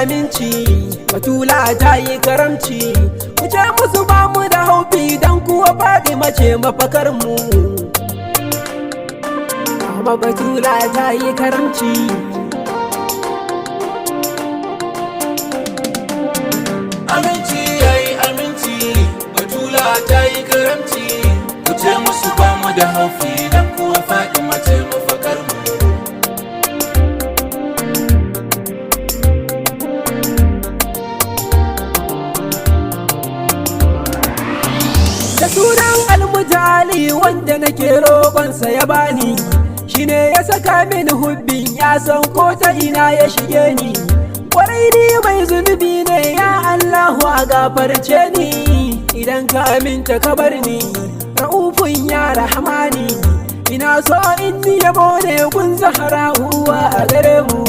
aminci, Batula ta yi karamci. Ku ce musu ba mu da haufi dan kuwa Fatima ce mafakar mu. Mama Batula ta yi karamci. Aminci yayi aminci, Batula ta yi karamci. Ku ce musu ba mu da haufi dan kuwa Fatima ce mafakar mu. Da sunan almutali wanda nake roƙonsa ya bani, shine ya saka mini hubbin ya san ko ta ina ya shige ni. Kwarai ni mai zunubi ne ya Allahu a gafarce ni, idan ka aminta ka bar ni, ra'ufun ya rahmani. Ina so in ni yabo ne kun Zahra uwa a gare mu.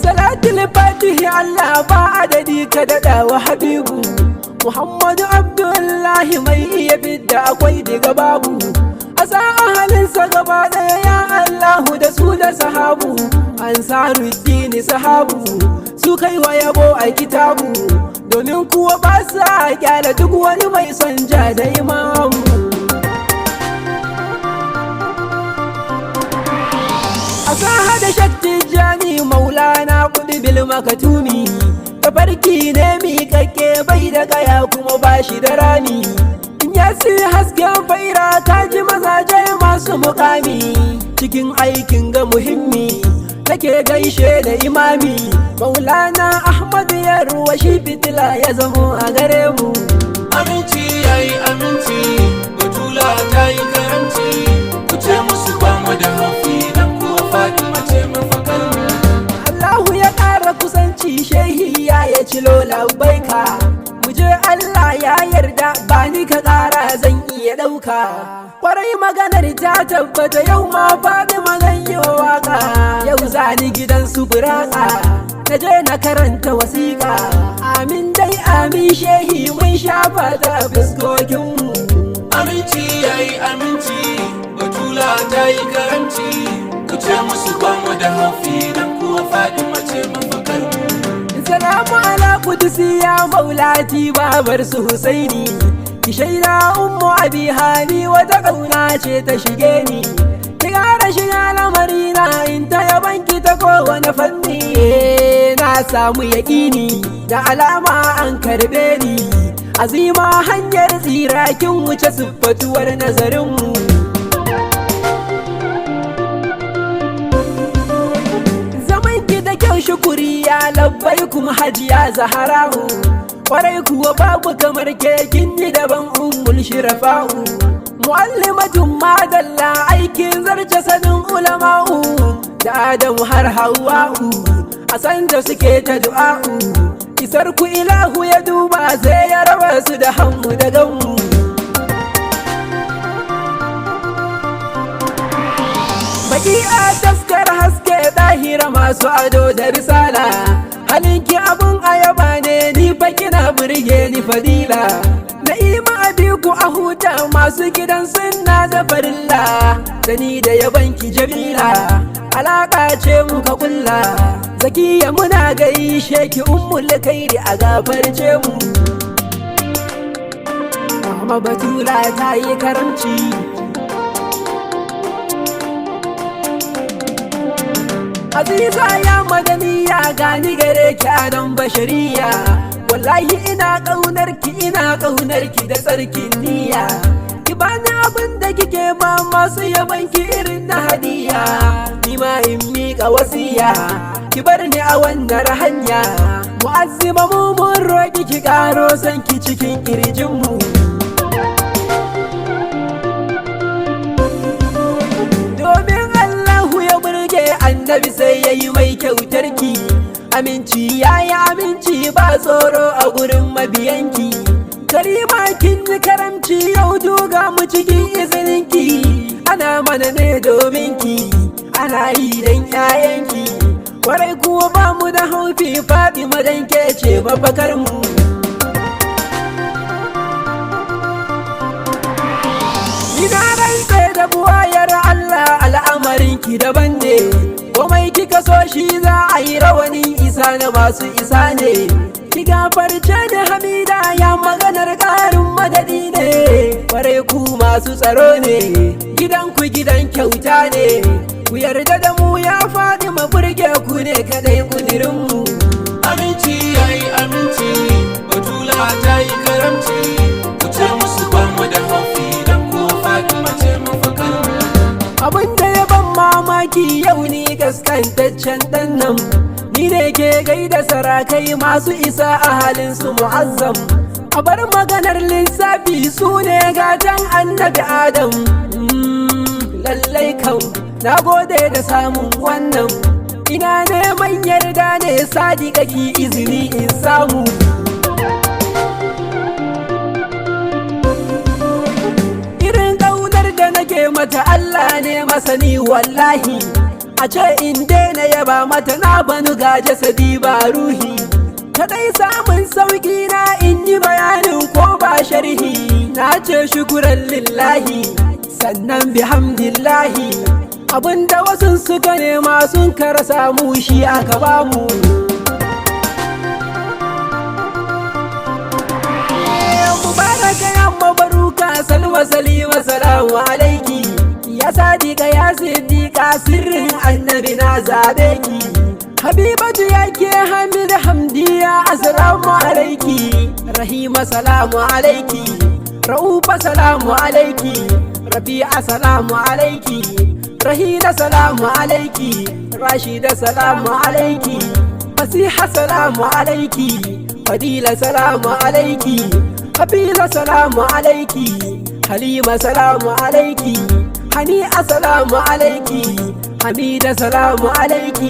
Salatul Fatihi Allah ba adadi ka daɗa wa Habibu Muhammadu Abdullahi mai iya fidda akwai daga babu. Asa ahalinsa gaba ɗaya ya Allahu da su da sahabu. Ansaruddini sahabu su kai wa yabo a kitabu, domin kuwa ba sa kyala duk wani mai son ja da imamu. Asa hada shakti jani maulana kudi bil makatumi, tafarki ne miƙaƙƙe bai da kaya kuma ba shi da rami. Ya si hasken faira ta ji mazaje masu mukami, cikin aikin ga muhimmi nake gaishe da imami. Maulana Ahmadu ya ruwa shi fitila ya zamo a gare mu. Aminci yayi aminci, Batula ta yi karamci. Ku ce musu ba mu da haufi dan kuwa Fatima ce mafakar mu. Allahu ya ƙara kusanci shehi ya cilo labbaika. Muje Allah ya yarda ba ni ka ƙara zan iya ɗauka. Kwarai maganar ta tabbata yau ma faɗi magan yi waka. Yau zani gidan su buraka, na je na karanta wasiƙa. Amin dai amin shehi mun shafa ta fuskokinmu. Aminci yayi aminci, Batula ta yi karamci. Ku ce musu ba mu da haufi dan kuwa Fatima ce mafakar mu. Salamu ala kudusi ya maulati babar su Husaini, ki shaida ummu abi hani wata ƙauna ce ta shige ni. Ki ƙara shiga lamarina in ta yaban ki ta kowane fanni. Na samu yaƙini da alama an karɓe ni, azima hanyar tsira kin wuce siffatuwar nazarinmu. Kyau shukuri ya labbai kuma hajiya Zahra'u, kwarai kuwa babu kamar ke kin yi daban ummul shirafa'u. Mu'allimatun madalla aikin zarce sanin ulama'u, da Adamu har Hawwa'u a san da suke ta du'a'u. Isar ku ilahu ya duba sai ya raba su da hannu da ganmu. Baki a taskar haske ɗahira masu ado da risala, halinki abun ayaba ne ni fa kina burge ni fadila. Na'ima abiku a huta masu gidan sunna da farilla, da ni da yabanki jamila alaƙa ce muka kulla. Zakiya muna gaishe ki ummul kairi a gafarce mu. Mama Batula ta yi karamci. Aziza ya madaniya gani gare ki a don bashariya, wallahi ina ƙaunar ki da tsarkin niyya. Ki bani abin da kike ba masu yaban ki irin na hadiya, ni ma in miƙa wasiya ki bar ni a wannan hanya. Mu'azzima mu mun roƙi ki ƙaro san ki cikin ƙirjinmu. Annabi sai ya yi mai kyautarki, aminci ya yi aminci ba tsoro a gurin mabiyanki. Karima kin yi karamci yau duga mu cikin izininki, ana mana ne domin ki, ana yi don 'ya'yanki. Kwarai kuwa ba mu da haufi Fatima dan ke ce mafakar mu. Ina rantse da buwayar Allah al'amarin ki daban ne, komai kika so shi za a yi rawanin isa na masu isa ne. Ki gafarce da Hamida ya maganar ƙarin madadi ne, kwarai ku masu tsaro ne, gidan ku gidan kyauta ne. Ku yarda da mu ya faɗi burge ku ne kadai kudirinmu. Aminci yayi aminci, Batula ta yi karamci, ku ce musu ba mu da haufi dan kuwa Fatima ce mafakar mu. Abin da ya ban mamaki yau ni gaskantaccen ɗan nan, ni ne ke gaida sarakai masu isa a halin su mu'azzam. A bar maganar lissafi su ne gatan annabi Adam. Lallai kan na gode da samun wannan, ina neman yarda ne sadiqa ki izini in samu. Irin ƙaunar da nake mata Allah ne masani wallahi, a ce in daina yaba mata na banu ga jasadi ba ruhi. Kadai samun sauki na in yi bayanin ko ba sharhi, na ce shukuran lillahi sannan bihamdillahi. Abinda wasu suka nema sun karasa mu shi aka bamu. Mubaraka ya mabaruka salwa salima salamu alaiki, ya sadiqa ya siddiqa sirrin annabi na zabe ki. Habibatu yake Hamid Hamdiya assalamu alaiki, Rahima salamu alaiki, Ra'ufa salamu alaiki, Rabi'a salamu alaiki, Rahina salamu alaiki, Rashida salamu alaiki, Masiha salamu alaiki, Fadila salamu alaiki, Habila salamu alaiki, Halima salamu alaiki, Hani'a salamu alaiki, Hamida salamu alaiki,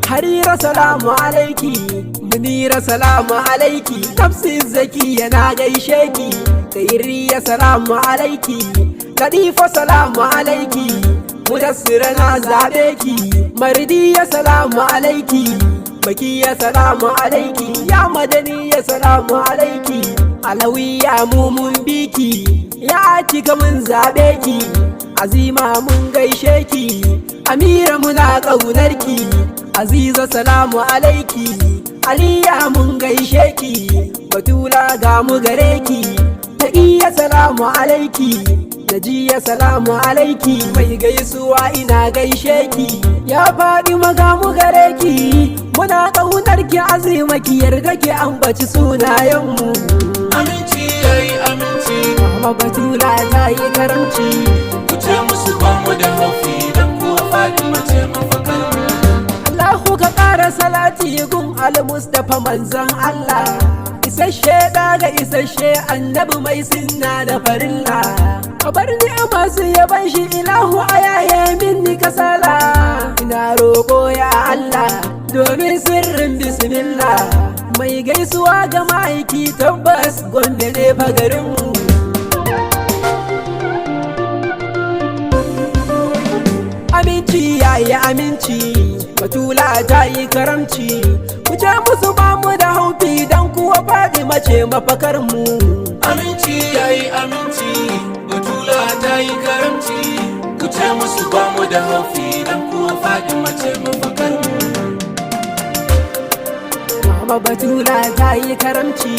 Harira salamu alaiki, Munira salamu alaiki, Nafsi Zakiya na gaishe ki, Khairiyya salamu alaiki, Latifa salamu alaiki, Mudassira na zabe ki, Mardiya salamu alaiki, Bakiya salamu alaiki, ya Madaniya salamu alaiki, Alawiya mu mun biki, ya Atika mun zabe ki, Azima mun gaishe ki, Amira muna ƙaunar ki, Aziza salamu alaiki, Aliya mun gaishe ki, Batula ga mu gare ki, Taqiya salamu alaiki, Najiya salamu alaiki, mai gaisuwa ina gaishe ki, ya faɗi maga mu gare ki, muna ƙaunar ki Azima ki yarda ki ambaci sunayenmu. Aminci yayi aminci, Mama Batula ta yi karamci, ku ce musu ba mu da haufi dan kuwa Fatima ce mafakar mu. Allahu ka ƙara salati gun al-Mustafa manzon Allah, isasshe daga isasshe annabi mai sinna da farilla. A bar ni a masu yaban shi ilahu a yaye minni kasala, ina roƙo ya Allah domin sirrin bismillah. Mai gaisuwa ga ma'aiki tabbas Gombe ne fa garinmu. Aminci yayi aminci, Batula ta yi karamci, ku ce musu ba mu da haufi dan kuwa Fatima ce mafakar mu. Aminci yayi aminci, Batula ta yi karamci, ku ce musu ba mu da haufi dan kuwa Fatima ce mafakar mu. Mama Batula ta yi karamci,